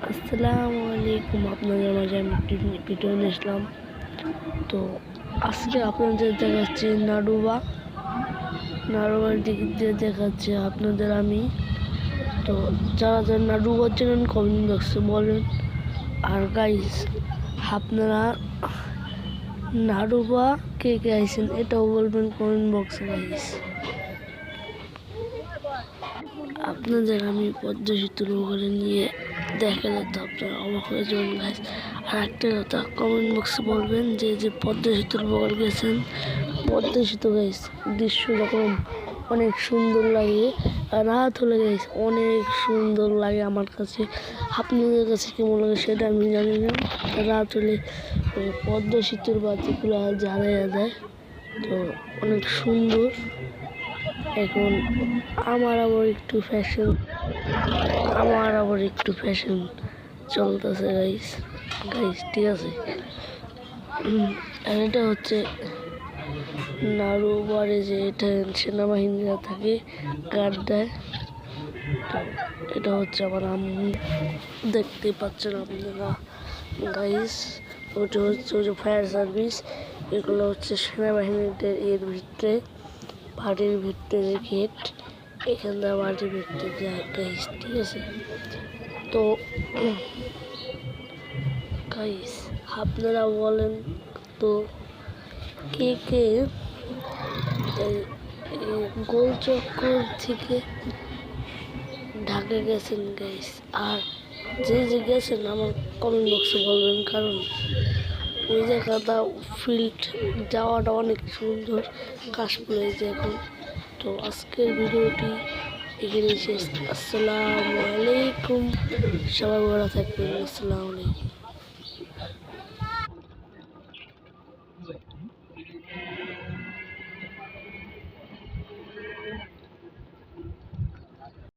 আসসালামু আলাইকুম। আপনাদের মাঝে আমি একটি ভিডিও নিয়ে আসলাম। তো আজকে আপনাদের দেখাচ্ছি নাড়ুবার দিক দিয়ে দেখাচ্ছি আপনাদের আমি। তো যারা যারা নাড়ুবা চেনেন কমেন্ট বক্সে বলেন। আর গাইস, আপনারা নাড়ুবা কে কে আইছেন এটাও বলবেন কমেন্ট বক্সে গাইস। আপনাদের আমি পদ্মা সেতুর ওখানে নিয়ে দেখালে তো আপনারা অবাক হয়ে যাবেন গাইস। আর একটা কথা, কমেন্ট বক্সে বলবেন যে পদ্মা সেতুর বগল গেছেন। পদ্মা সেতু গাইস দৃশ্য যখন অনেক সুন্দর লাগে, আর রাত হলে গাইস অনেক সুন্দর লাগে আমার কাছে। আপনাদের কাছে কেমন লাগে সেটা আমি জানি না। রাত হলে পদ্মা সেতুর বাতিগুলো জ্বালাইয়া দেয়, তো অনেক সুন্দর। এখন আমার আবার একটু ফ্যাশন চলতেছে গাইস। ঠিক আছে। আর এটা হচ্ছে নাড়ুবারে যে এটা সেনাবাহিনীরা থাকে, গার্ড দেয়। তো এটা হচ্ছে আমার আম্মু, দেখতে পাচ্ছেন আপনারা গাইস। ওটা হচ্ছে ওই যে ফায়ার সার্ভিস, এগুলো হচ্ছে সেনাবাহিনীদের এর ভিতরে বাড়ির ভিতরে গেট, এখান থেকে বাড়ির ভিতরে যায় গাইস। ঠিক আছে। তো গাইস আপনারা বলেন তো কে কে গোলচক্কর থেকে ঢাকা গেছেন গাইস। আর যে গেছেন আমার কমেন্ট বক্সে বলবেন, কারণ ওই জায়গাটা ফিল্ড যাওয়াটা অনেক সুন্দর, কাশফুল হয়েছে এখন। তো আজকের ভিডিওটি এখানে শেষ। আসসালামু আলাইকুম, সবাই ভালো থাকবেন। আসসালামু আলাইকুম।